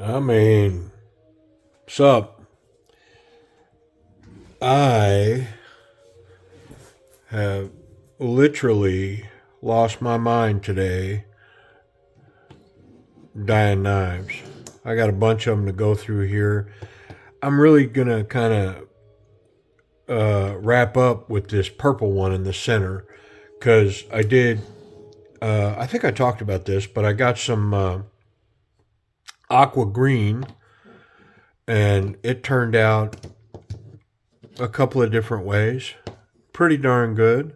I mean, sup? I have literally lost my mind today dyeing knives. I got a bunch of them to go through here. I'm really gonna kind of wrap up with this purple one in the center because I did. I think I talked about this, but I got some aqua green, and it turned out a couple of different ways. Pretty darn good.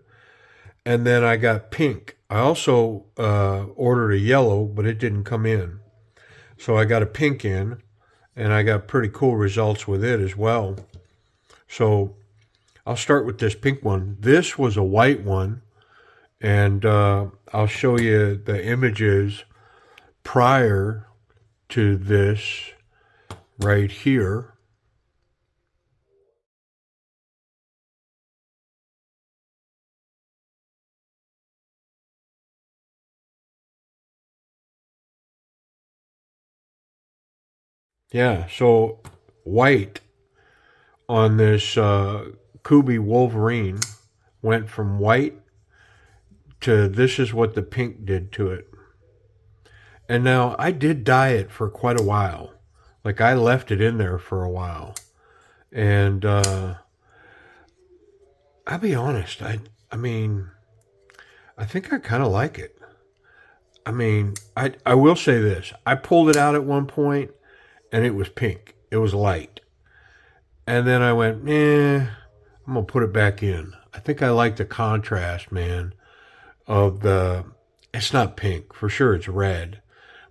And then I got pink. I also ordered a yellow, but it didn't come in. So I got a pink in, and I got pretty cool results with it as well. So I'll start with this pink one. This was a white one, and I'll show you the images prior to this right here. Yeah, so white on this Kubi Wolverine went from white to this is what the pink did to it. And now I did dye it for quite a while. Like I left it in there for a while. And I'll be honest, I mean, I think I kind of like it. I mean, I will say this. I pulled it out at one point and it was pink. It was light. And then I went, I'm going to put it back in. I think I like the contrast, man, of the, it's not pink. For sure it's red.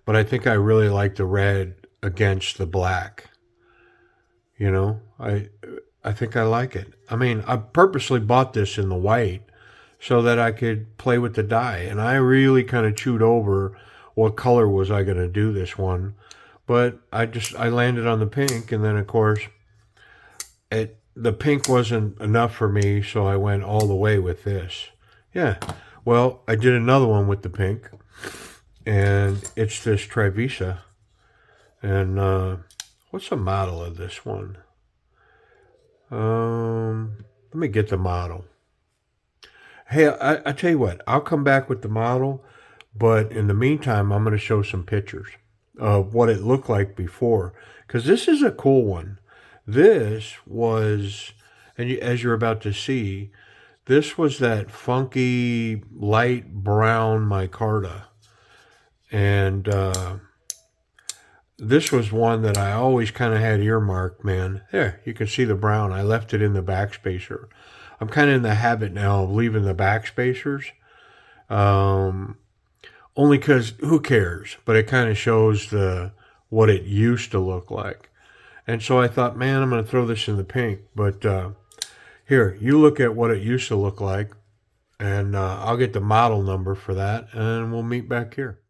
But I think I really like the red against the black. You know, I think I like it. I mean, I purposely bought this in the white so that I could play with the dye. And I really kind of chewed over what color was I going to do this one. But I landed on the pink, and then of course the pink wasn't enough for me, so I went all the way with this. Yeah. Well, I did another one with the pink, and it's this Trivisa. And what's the model of this one? Let me get the model. Hey, I tell you what, I'll come back with the model, but in the meantime, I'm going to show some pictures of what it looked like before, because this is a cool one. This was, and as you're about to see, this was that funky light brown micarta. And this was one that I always kind of had earmarked, man. There, you can see the brown. I left it in the backspacer. I'm kind of in the habit now of leaving the backspacers. Um, Only because who cares? But it kind of shows the what it used to look like. And so I thought, man, I'm going to throw this in the pink. But here, you look at what it used to look like, and I'll get the model number for that, and we'll meet back here.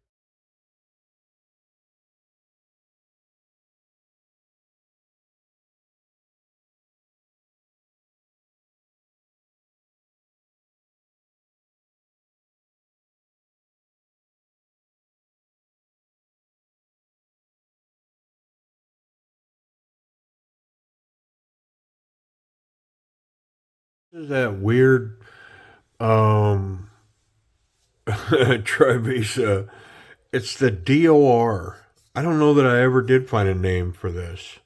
This is that weird um, Trivisa. It's the DOR. I don't know that I ever did find a name for this.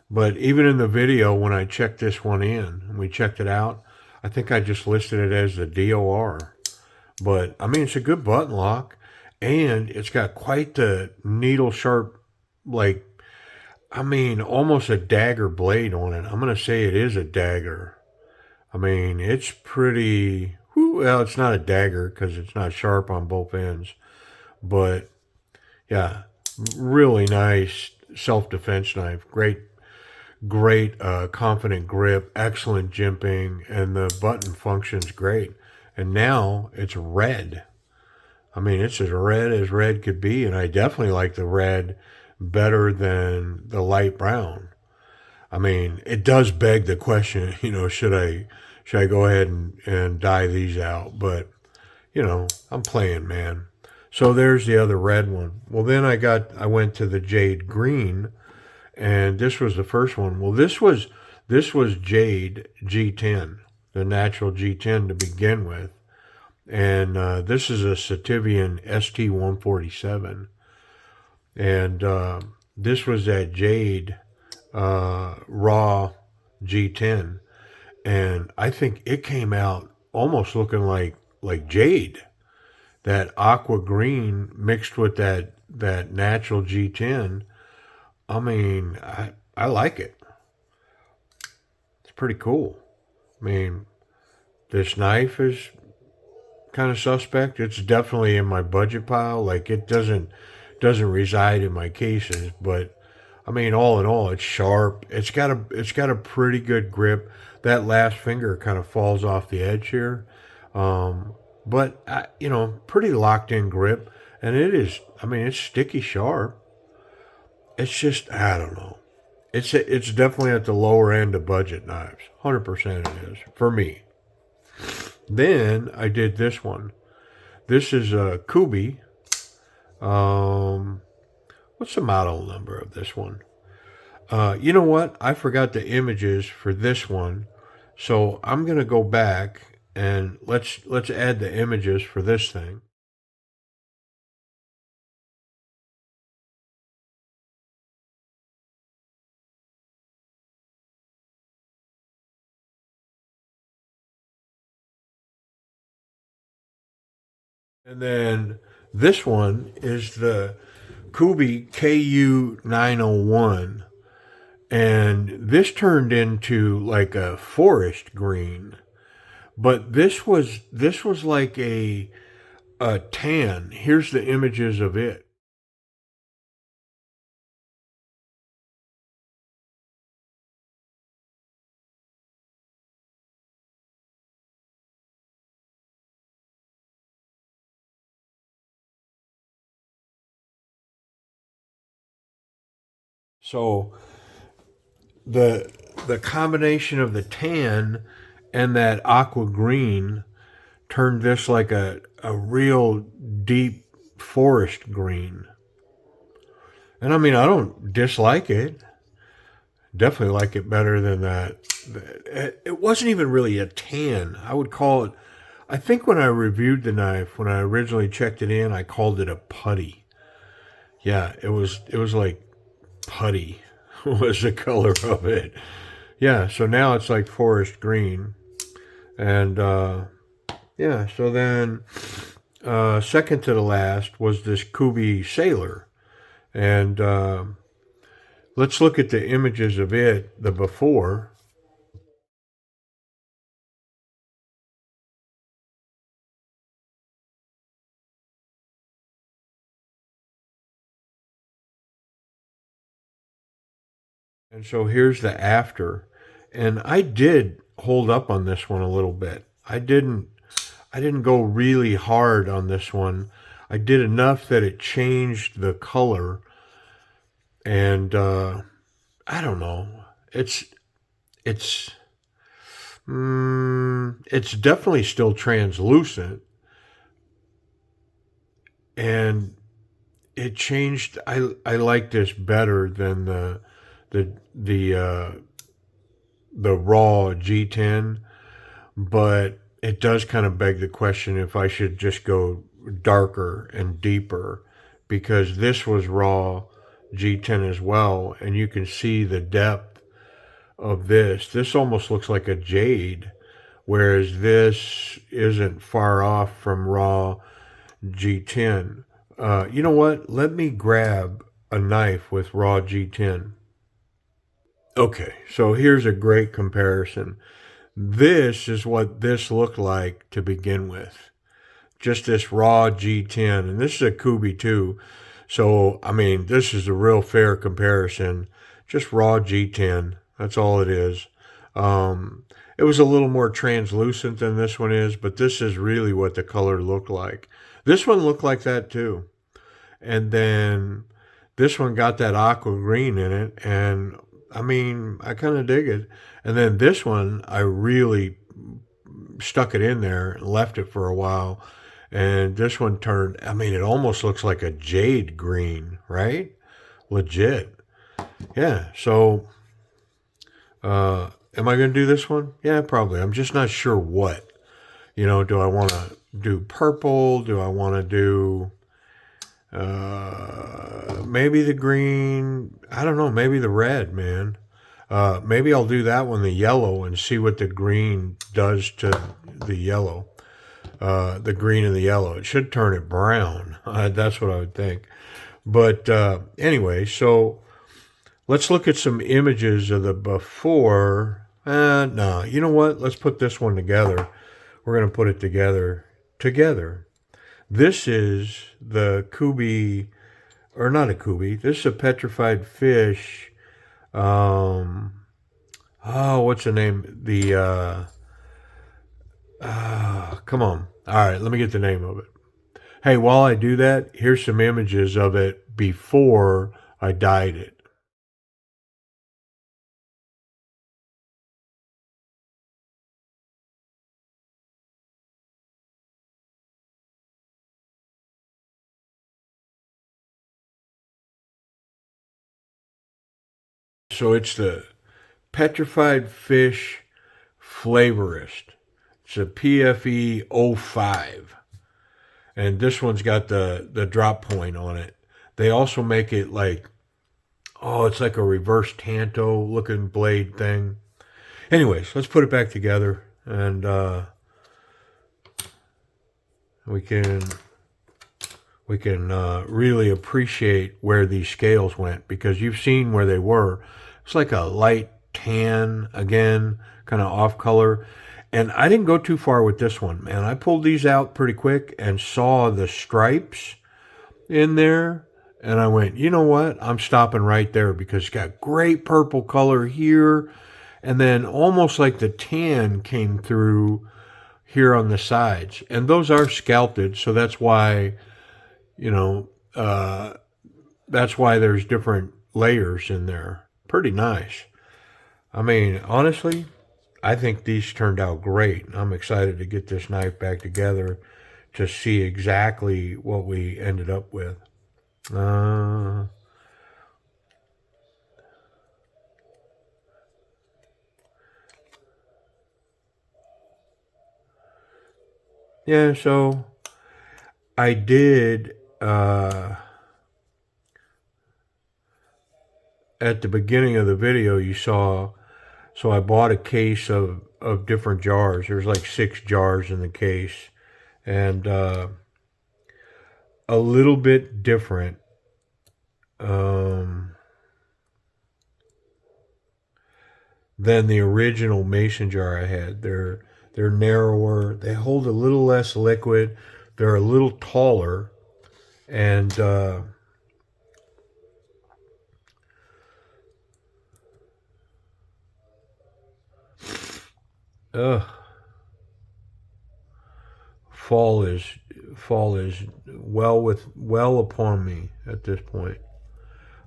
But even in the video, when I checked this one in and we checked it out, I think I just listed it as the DOR. But I mean, it's a good button lock, and it's got quite the needle sharp, like, I mean, almost a dagger blade on it. I'm going to say it is a dagger. I mean, it's pretty, well, it's not a dagger because it's not sharp on both ends. But yeah, really nice self-defense knife. Great confident grip, excellent jimping, and the button functions great. And now it's red. I mean, it's as red could be, and I definitely like the red better than the light brown. I mean, it does beg the question, should I go ahead and dye these out? But, I'm playing, man. So there's the other red one. Well, then I went to the jade green, and this was the first one. Well, this was jade G10, the natural G10 to begin with, and this is a Sativian ST147, and this was that jade raw G10, and I think it came out almost looking like jade, that aqua green mixed with that natural G10. I mean, I like it. It's pretty cool. I mean, this knife is kind of suspect. It's definitely in my budget pile. Like it doesn't reside in my cases, but I mean, all in all, it's sharp. It's got a pretty good grip. That last finger kind of falls off the edge here, but pretty locked in grip, and it is. I mean, it's sticky sharp. It's just I don't know. It's definitely at the lower end of budget knives. 100% it is for me. Then I did this one. This is a Kubi. What's the model number of this one? You know what? I forgot the images for this one, so I'm gonna go back and let's add the images for this thing. And then this one is the Kubi KU901. And this turned into like a forest green. But this was like a tan. Here's the images of it. So the the combination of the tan and that aqua green turned this like a real deep forest green. And I mean, I don't dislike it. Definitely like it better than that. It wasn't even really a tan. I would call it, I think when I reviewed the knife, when I originally checked it in, I called it a putty. Yeah, it was like putty was the color of it. Yeah, so now it's like forest green. And yeah, so then second to the last was this Kubi Sailor. And let's look at the images of it, the before. And so here's the after. And I did hold up on this one a little bit. I didn't go really hard on this one. I did enough that it changed the color, and I don't know. It's it's definitely still translucent, and it changed. I like this better than the the uh, the raw G10, but it does kind of beg the question if I should just go darker and deeper, because this was raw G10 as well, and you can see the depth of this. This almost looks like a jade, whereas this isn't far off from raw G10. You know what? Let me grab a knife with raw G10. Okay, so here's a great comparison. This is what this looked like to begin with. Just this raw G10, and this is a Kubi too. So, I mean, this is a real fair comparison. Just raw G10. That's all it is. It was a little more translucent than this one is, but this is really what the color looked like. This one looked like that too. And then this one got that aqua green in it, and I mean, I kind of dig it. And then this one, I really stuck it in there and left it for a while, And this one turned, I mean, it almost looks like a jade green, right? Legit. Yeah. So, am I going to do this one? Yeah, probably. I'm just not sure what. You know, do I want to do purple? Do I want to do maybe the green? I don't know. Maybe the red, man. Maybe I'll do that one, the yellow, and see what the green does to the yellow. The green and the yellow. It should turn it brown. That's what I would think. But anyway, so let's look at some images of the before. No, you know what? Let's put this one together. We're going to put it together. This is the Kubi, or not a Kubi. This is a petrified fish. Oh, what's the name? Come on. All right, let me get the name of it. Hey, while I do that, here's some images of it before I dyed it. So it's the Petrified Fish Flavorist. It's a PFE 05. And this one's got the drop point on it. They also make it like, oh, it's like a reverse Tanto looking blade thing. Anyways, let's put it back together, and we can really appreciate where these scales went, because you've seen where they were. It's like a light tan, again, kind of off color. And I didn't go too far with this one, man. I pulled these out pretty quick and saw the stripes in there. And I went, you know what? I'm stopping right there, because it's got great purple color here. And then almost like the tan came through here on the sides. And those are scalped, so that's why, you know, that's why there's different layers in there. Pretty nice. I mean, honestly, I think these turned out great. I'm excited to get this knife back together to see exactly what we ended up with. Yeah, so I did, at the beginning of the video, you saw, so I bought a case of different jars. There's like 6 jars in the case. And a little bit different. Than the original mason jar I had. They're narrower. They hold a little less liquid. They're a little taller, and uh, fall is well upon me at this point.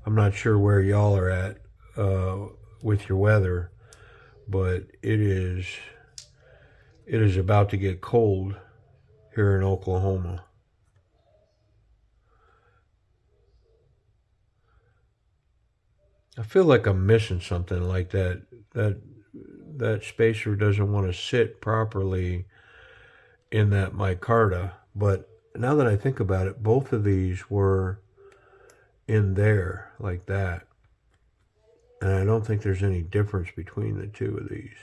I'm not sure where y'all are at with your weather, but it is about to get cold here in Oklahoma. I feel like I'm missing something like that. That spacer doesn't want to sit properly in that micarta. But now that I think about it, both of these were in there like that. And I don't think there's any difference between the two of these.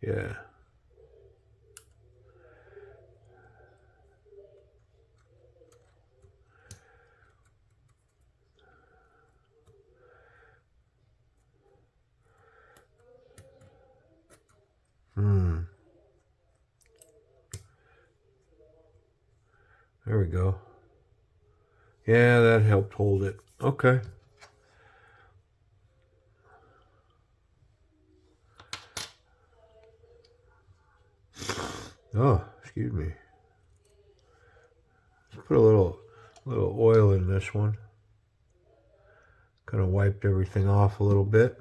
Yeah. There we go. Yeah, that helped hold it. Okay. Oh, excuse me. Let's put a little oil in this one. Kind of wiped everything off a little bit.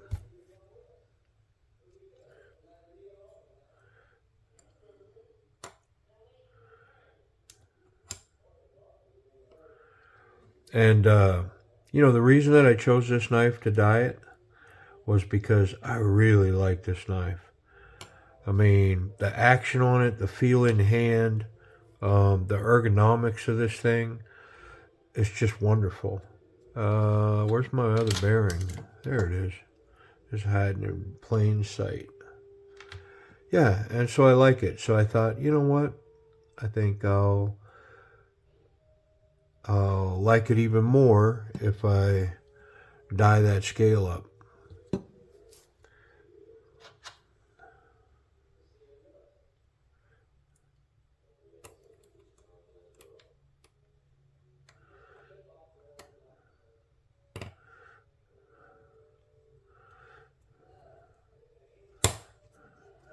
And, you know, the reason that I chose this knife to dye it was because I really like this knife. I mean, the action on it, the feel in hand, the ergonomics of this thing, it's just wonderful. Where's my other bearing? There it is. Just hiding in plain sight. Yeah, and so I like it. So I thought, you know what? I think I'll like it even more if I dye that scale up.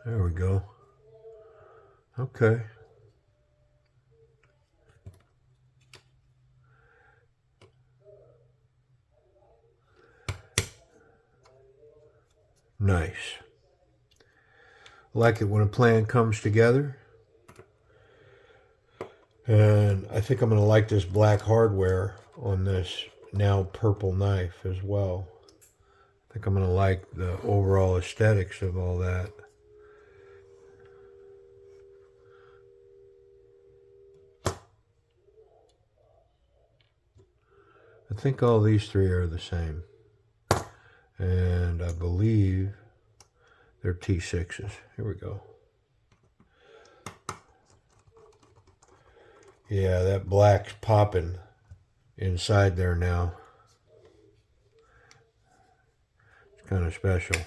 There we go. Okay. Nice. Like it when a plan comes together. And I think I'm going to like this black hardware on this now purple knife as well. I think I'm going to like the overall aesthetics of all that. I think all these three are the same. And I believe they're T6s. Here we go. Yeah, that black's popping inside there now. It's kind of special.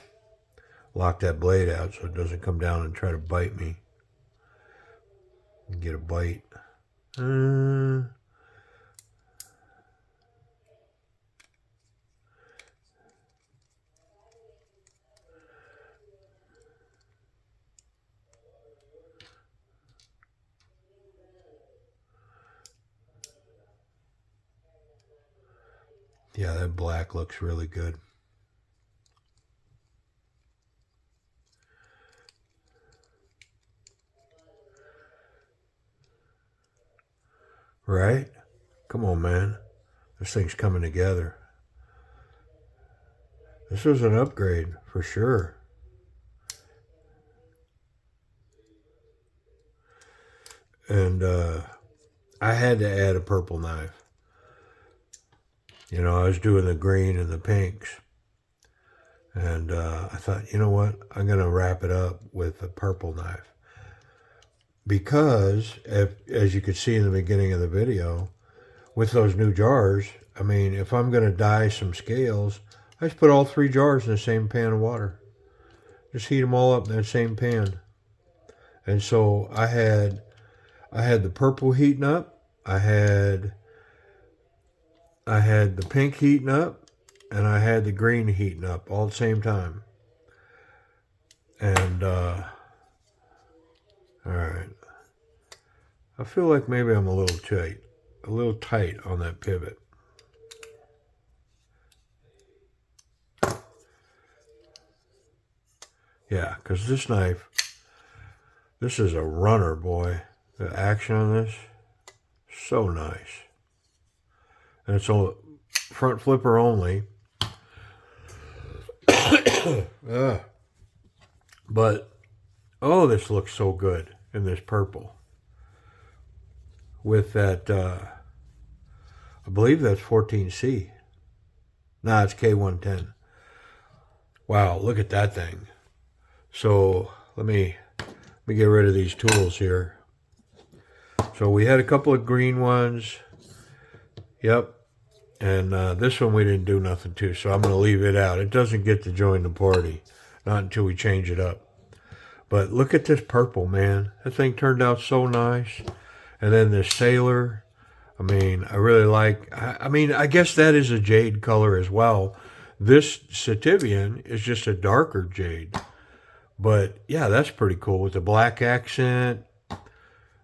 Lock that blade out so it doesn't come down and try to bite me. Get a bite. Yeah, that black looks really good. Right? Come on, man. This thing's coming together. This was an upgrade for sure. And I had to add a purple knife. You know, I was doing the green and the pinks. And I thought, you know what? I'm going to wrap it up with a purple knife. Because, as you could see in the beginning of the video, with those new jars, I mean, if I'm going to dye some scales, I just put all 3 jars in the same pan of water. Just heat them all up in that same pan. And so I had the purple heating up. I had the pink heating up. And I had the green heating up all at the same time. And, all right. I feel like maybe I'm a little tight on that pivot. Yeah, because this knife, this is a runner, boy. The action on this, so nice. And it's a front flipper only. But, oh, this looks so good in this purple. With that, I believe that's 14C. Nah, it's K110. Wow, look at that thing. So, let me get rid of these tools here. So, we had a couple of green ones. Yep. And this one we didn't do nothing to, so I'm going to leave it out. It doesn't get to join the party. Not until we change it up. But look at this purple, man. That thing turned out so nice. And then this sailor. I mean, I really like... I mean, I guess that is a jade color as well. This Sativian is just a darker jade. But, yeah, that's pretty cool. With the black accent.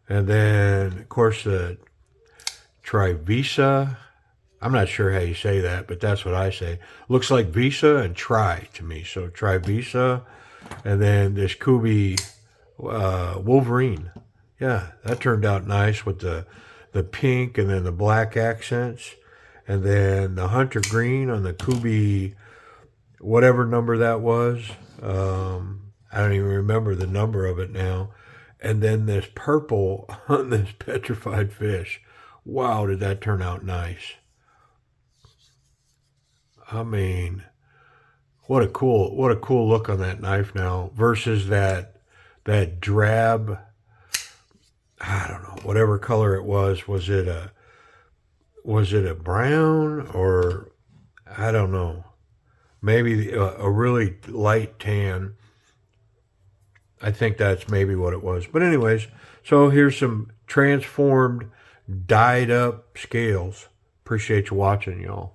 And then, of course, the Trivisa. I'm not sure how you say that, but that's what I say. Looks like Visa and Tri to me. So Trivisa, and then this Kubi Wolverine. Yeah, that turned out nice with the pink and then the black accents. And then the hunter green on the Kubi, whatever number that was. I don't even remember the number of it now. And then this purple on this petrified fish. Wow, did that turn out nice. I mean, what a cool look on that knife now versus that drab, I don't know, whatever color it was. Was it a brown, or I don't know, maybe a really light tan. I think that's maybe what it was. But anyways, so here's some transformed, dyed up scales. Appreciate you watching, y'all.